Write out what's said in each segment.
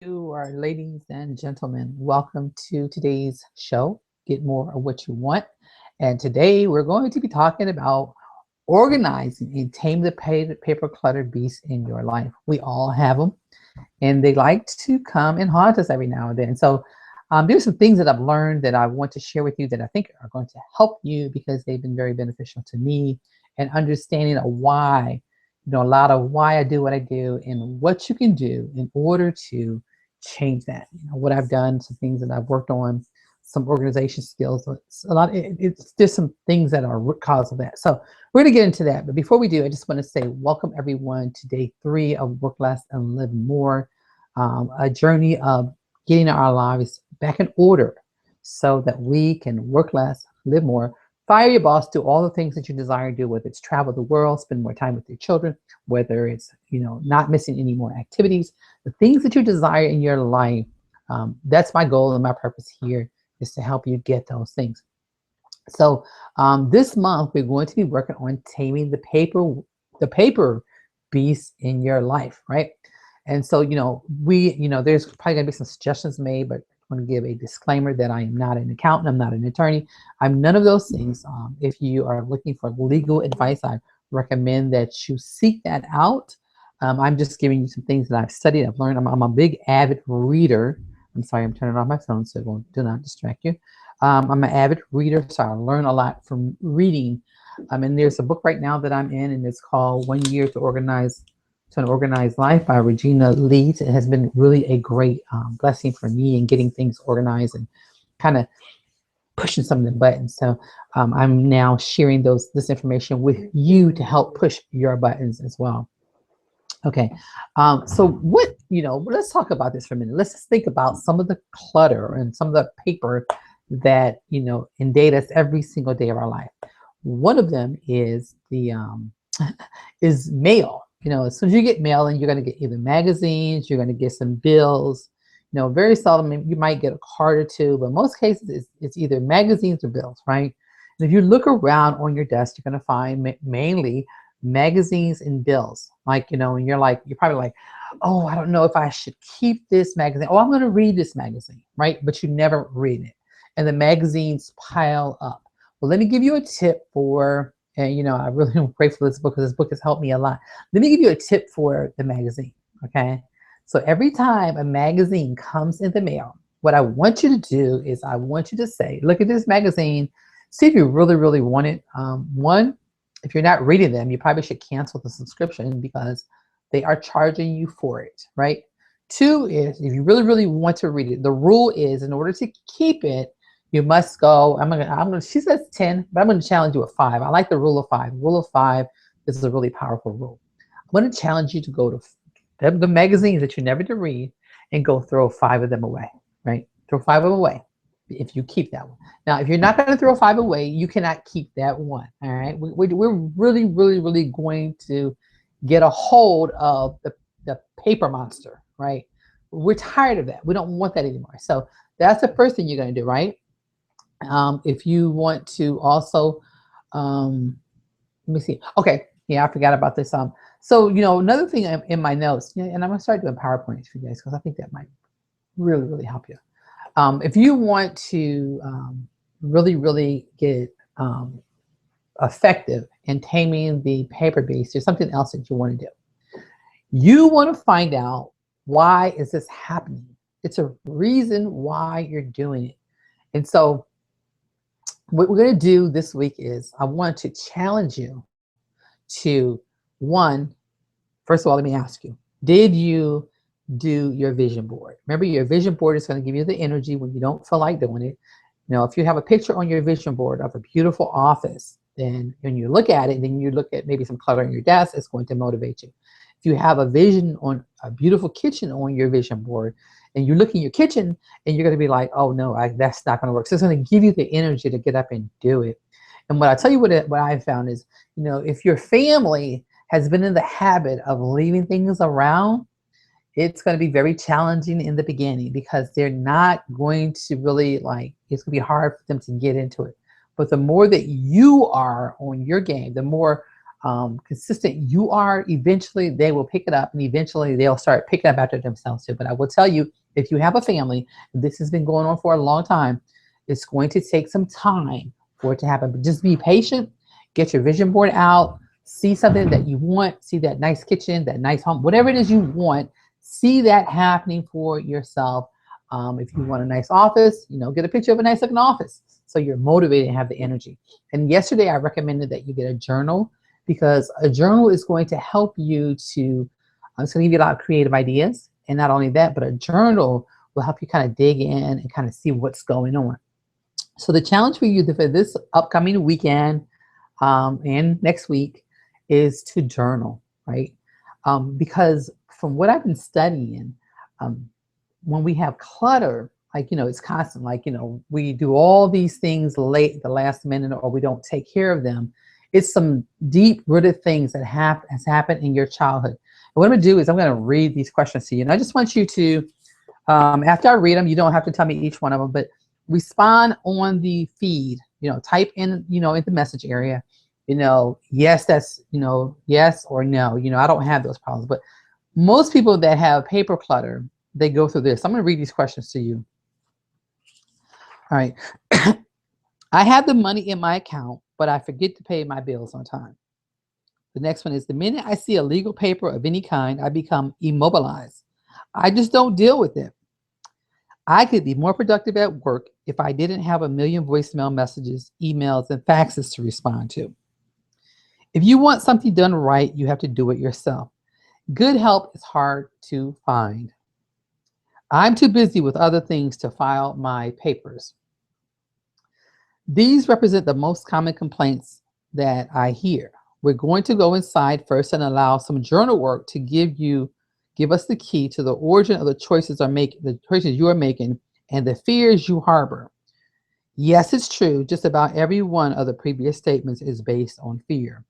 You are ladies and gentlemen. Welcome to today's show, Get More of What You Want. And today we're going to be talking about organizing and tame the paper clutter beast in your life. We all have them, and they like to come and haunt us every now and then. So there's some things that I've learned that I want to share with you that I think are going to help you because they've been very beneficial to me and understanding of why, a lot of why I do what I do and what you can do in order to change that. What I've done, some things that I've worked on, some organization skills. It's a lot. It's just some things that are root cause of that. So we're going to get into that. But before we do, I just want to say welcome everyone to day 3 of Work Less and Live More, a journey of getting our lives back in order so that we can work less, live more, fire your boss, do all the things that you desire to do, whether it's travel the world, spend more time with your children, whether it's, not missing any more activities, the things that you desire in your life. That's my goal and my purpose here is to help you get those things. So this month we're going to be working on taming the paper beast in your life, right? And so there's probably gonna be some suggestions made, but I want to give a disclaimer that I am not an accountant, I'm not an attorney, I'm none of those things. If you are looking for legal advice, I recommend that you seek that out. I'm just giving you some things that I've studied, I've learned. I'm a big avid reader. I'm sorry, I'm turning off my phone so it won't do not distract you. I'm an avid reader, so I learn a lot from reading. And there's a book right now that I'm in, and it's called 1 Year to an Organized Life by Regina Leeds. It has been really a great blessing for me in getting things organized and kind of pushing some of the buttons. So I'm now sharing this information with you to help push your buttons as well. Okay, so let's talk about this for a minute. Let's just think about some of the clutter and some of the paper that, invade us every single day of our life. One of them is is mail. As soon as you get mail, and you're going to get either magazines, you're going to get some bills. Very seldom you might get a card or two, but most cases it's either magazines or bills, right? And if you look around on your desk, you're going to find mainly magazines and bills. Like, and you're probably like, oh, I don't know if I should keep this magazine. Oh, I'm going to read this magazine, right? But you never read it. And the magazines pile up. Well, let me give you a tip for, and I really am grateful for this book because this book has helped me a lot. Let me give you a tip for the magazine, okay? So every time a magazine comes in the mail, what I want you to do is I want you to say, look at this magazine, see if you really, really want it. One, if you're not reading them, you probably should cancel the subscription because they are charging you for it, right? Two is if you really, really want to read it, the rule is in order to keep it, you must go, she says 10, but I'm gonna challenge you at 5. I like the rule of 5. Rule of 5 is a really powerful rule. I'm gonna challenge you to go to the magazines that you never did read and go throw 5 of them away, right? Throw 5 of them away if you keep that one. Now, if you're not gonna throw 5 away, you cannot keep that one, all right? We're really, really, really going to get a hold of the paper monster, right? We're tired of that. We don't want that anymore. So that's the first thing you're gonna do, right? If you want to also, let me see. Okay, yeah, I forgot about this. So another thing in my notes, and I'm gonna start doing PowerPoints for you guys because I think that might really, really help you. If you want to really, really get effective in taming the paper beast, there's something else that you want to do. You want to find out why is this happening. It's a reason why you're doing it, and so what we're going to do this week is I want to challenge you to one, first of all, let me ask you, did you do your vision board? Remember, your vision board is going to give you the energy when you don't feel like doing it. If you have a picture on your vision board of a beautiful office, then when you look at it, then you look at maybe some clutter on your desk, it's going to motivate you. If you have a vision on a beautiful kitchen on your vision board, and you look in your kitchen and you're going to be like, oh no, that's not going to work. So it's going to give you the energy to get up and do it. And what I tell you, what I found is, if your family has been in the habit of leaving things around, it's going to be very challenging in the beginning because they're not going to really it's going to be hard for them to get into it. But the more that you are on your game, the more consistent you are, eventually they will pick it up, and eventually they'll start picking up after themselves too. But I will tell you, if you have a family, this has been going on for a long time, it's going to take some time for it to happen. But just be patient, get your vision board out, see something that you want, see that nice kitchen, that nice home, whatever it is you want, see that happening for yourself. If you want a nice office, get a picture of a nice looking office so you're motivated and have the energy. And yesterday I recommended that you get a journal, because a journal is going to help you to, it's going to give you a lot of creative ideas. And not only that, but a journal will help you kind of dig in and kind of see what's going on. So the challenge for you for this upcoming weekend and next week is to journal, right? Because from what I've been studying, um, when we have clutter, like, it's constant, like, we do all these things late at the last minute, or we don't take care of them. It's some deep rooted things that has happened in your childhood. And what I'm gonna do is I'm gonna read these questions to you. And I just want you to, after I read them, you don't have to tell me each one of them, but respond on the feed, type in, in the message area, yes, that's, yes or no. I don't have those problems, but most people that have paper clutter, they go through this. I'm going to read these questions to you. All right. I have the money in my account, but I forget to pay my bills on time. The next one is, the minute I see a legal paper of any kind, I become immobilized. I just don't deal with it. I could be more productive at work if I didn't have a million voicemail messages, emails, and faxes to respond to. If you want something done right, you have to do it yourself. Good help is hard to find. I'm too busy with other things to file my papers. These represent the most common complaints that I hear. We're going to go inside first and allow some journal work to give us the key to the origin of the choices you are making and the fears you harbor. Yes, it's true. Just about every one of the previous statements is based on fear.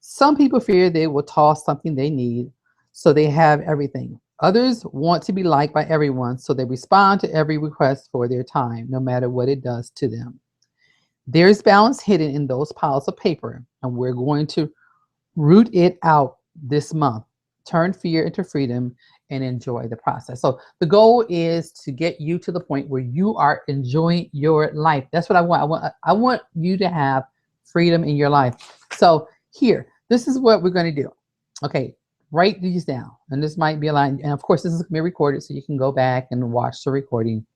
Some people fear they will toss something they need, so they have everything. Others want to be liked by everyone, so they respond to every request for their time, no matter what it does to them. There's balance hidden in those piles of paper, and we're going to root it out this month. Turn fear into freedom and enjoy the process. So the goal is to get you to the point where you are enjoying your life. That's what I want. I want you to have freedom in your life. So here, this is what we're going to do. Okay, write these down. And this might be a line. And of course, this is going to be recorded, so you can go back and watch the recording.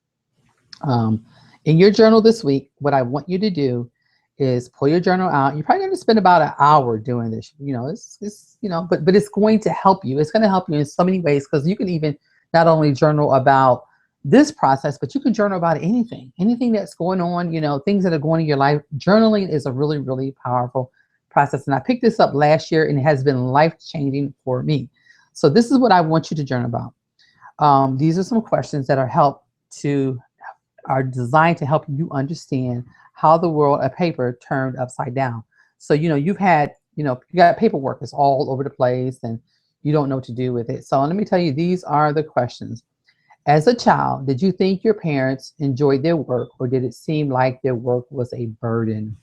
In your journal this week, what I want you to do is pull your journal out. You're probably going to spend about an hour doing this. But it's going to help you. It's going to help you in so many ways, because you can even not only journal about this process, but you can journal about anything that's going on, things that are going in your life. Journaling is a really, really powerful process. And I picked this up last year, and it has been life-changing for me. So this is what I want you to journal about. These are some questions that are designed to help you understand how the world of paper turned upside down. So, you've had, you got paperwork that's all over the place, and you don't know what to do with it. So let me tell you, these are the questions. As a child, did you think your parents enjoyed their work, or did it seem like their work was a burden?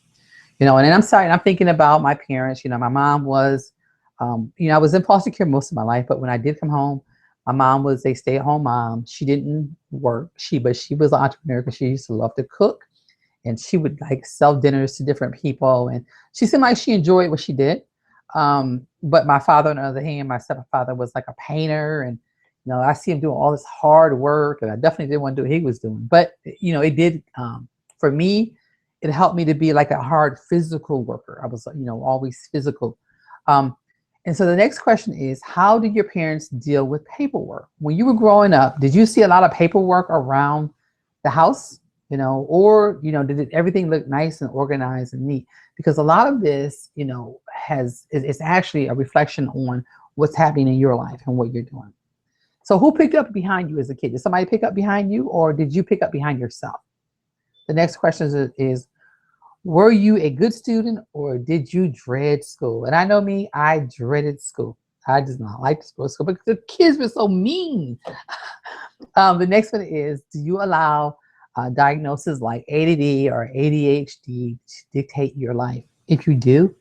And I'm sorry, I'm thinking about my parents. My mom was, I was in foster care most of my life, but when I did come home, my mom was a stay-at-home mom. She didn't work, but she was an entrepreneur, because she used to love to cook, and she would like sell dinners to different people. And she seemed like she enjoyed what she did. But my father, on the other hand, my stepfather was like a painter, and I see him doing all this hard work, and I definitely didn't want to do what he was doing. But it did, for me, it helped me to be like a hard physical worker. I was, always physical. And so the next question is, how did your parents deal with paperwork? When you were growing up, did you see a lot of paperwork around the house? Or did everything look nice and organized and neat? Because a lot of this, is actually a reflection on what's happening in your life and what you're doing. So who picked up behind you as a kid? Did somebody pick up behind you, or did you pick up behind yourself? The next question is, were you a good student, or did you dread school? And I know me, I dreaded school. I did not like to go to school because the kids were so mean. The next one is, do you allow diagnoses like ADD or ADHD to dictate your life? If you do,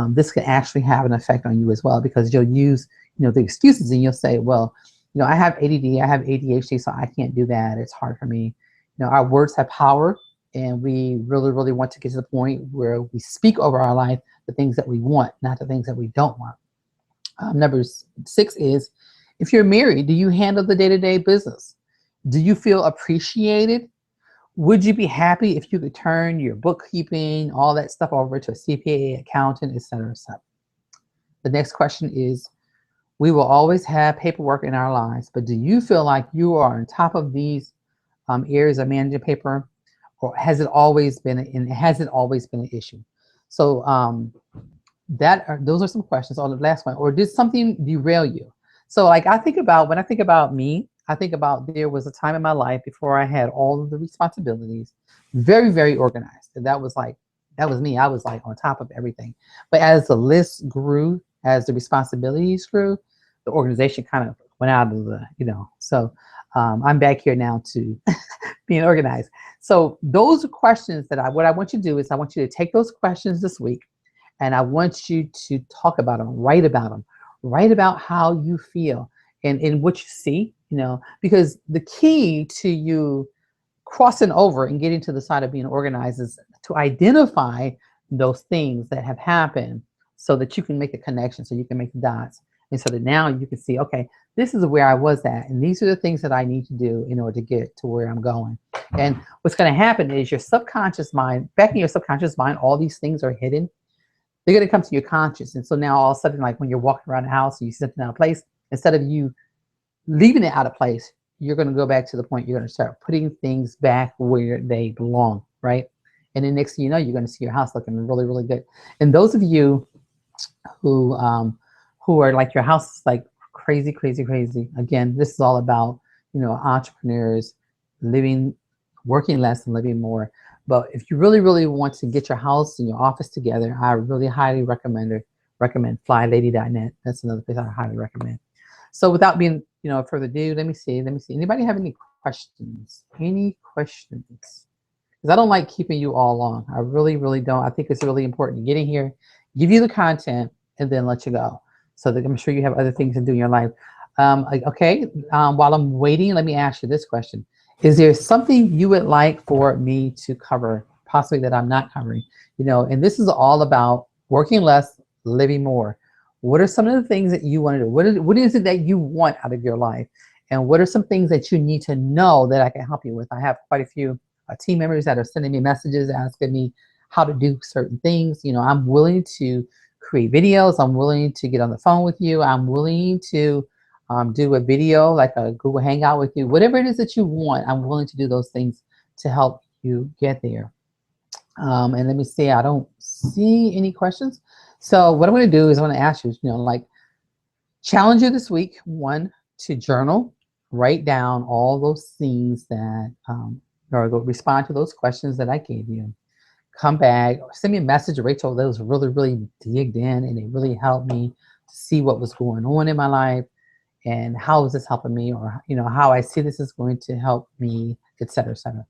this can actually have an effect on you as well, because you'll use, the excuses, and you'll say, well, I have ADD, I have ADHD, so I can't do that. It's hard for me. Our words have power, and we really, really want to get to the point where we speak over our life the things that we want, not the things that we don't want. Number 6 is, if you're married, do you handle the day-to-day business? Do you feel appreciated? Would you be happy if you could turn your bookkeeping, all that stuff over to a CPA, accountant, etc., etc.? The next question is, we will always have paperwork in our lives, but do you feel like you are on top of these areas of managing paper, or has it always been an issue? So those are some questions on the last one. Or did something derail you? So like when I think about me, I think about, there was a time in my life before I had all of the responsibilities, very, very organized. And that was me. I was like on top of everything. But as the list grew, as the responsibilities grew, the organization kind of went out of so I'm back here now to being organized. So those are questions that what I want you to do is, I want you to take those questions this week, and I want you to talk about them, write about them, write about how you feel and what you see, because the key to you crossing over and getting to the side of being organized is to identify those things that have happened, so that you can make the connection, so you can make the dots. And so that now you can see, okay, this is where I was at, and these are the things that I need to do in order to get to where I'm going. And what's going to happen is, your subconscious mind, back in your subconscious mind, all these things are hidden. They're going to come to your conscious. And so now all of a sudden, like when you're walking around the house and you see something out of place, instead of you leaving it out of place, you're going to go back to the point, you're going to start putting things back where they belong, right? And then next thing you know, you're going to see your house looking really, really good. And those of you who are like, your house is like crazy, crazy, crazy. Again, this is all about, entrepreneurs working less and living more. But if you really, really want to get your house and your office together, I really highly recommend flylady.net. That's another place I highly recommend. So without being, further ado, let me see. Anybody have any questions? Any questions? Because I don't like keeping you all long. I really, really don't. I think it's really important to get in here, give you the content, and then let you go. So that I'm sure you have other things to do in your life. Okay, while I'm waiting, let me ask you this question. Is there something you would like for me to cover, possibly that I'm not covering? And this is all about working less, living more. What are some of the things that you want to do? What is it that you want out of your life? And what are some things that you need to know that I can help you with? I have quite a few team members that are sending me messages asking me how to do certain things. I'm willing to create videos. I'm willing to get on the phone with you. I'm willing to do a video, like a Google Hangout with you. Whatever it is that you want, I'm willing to do those things to help you get there. And let me see, I don't see any questions. So what I'm going to do is I'm going to ask you, challenge you this week, 1, to journal, write down all those things that, or respond to those questions that I gave you. Come back, or send me a message, Rachel. Those really, really digged in, and it really helped me to see what was going on in my life, and how is this helping me, or how I see this is going to help me, etc., etc.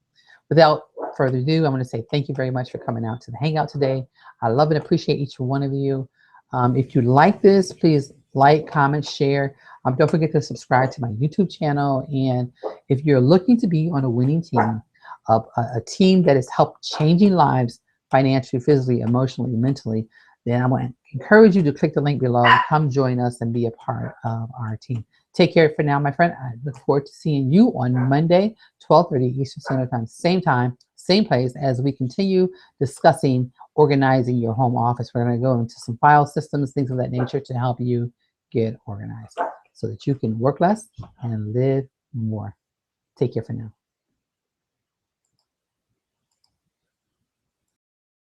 Without further ado, I'm going to say thank you very much for coming out to the Hangout today. I love and appreciate each one of you. If you like this, please like, comment, share. Don't forget to subscribe to my YouTube channel. And if you're looking to be on a winning team, a team that has helped changing lives financially, physically, emotionally, mentally, then I want to encourage you to click the link below, come join us and be a part of our team. Take care for now, my friend. I look forward to seeing you on Monday, 12:30 Eastern Standard Time, same place, as we continue discussing organizing your home office. We're going to go into some file systems, things of that nature, to help you get organized so that you can work less and live more. Take care for now.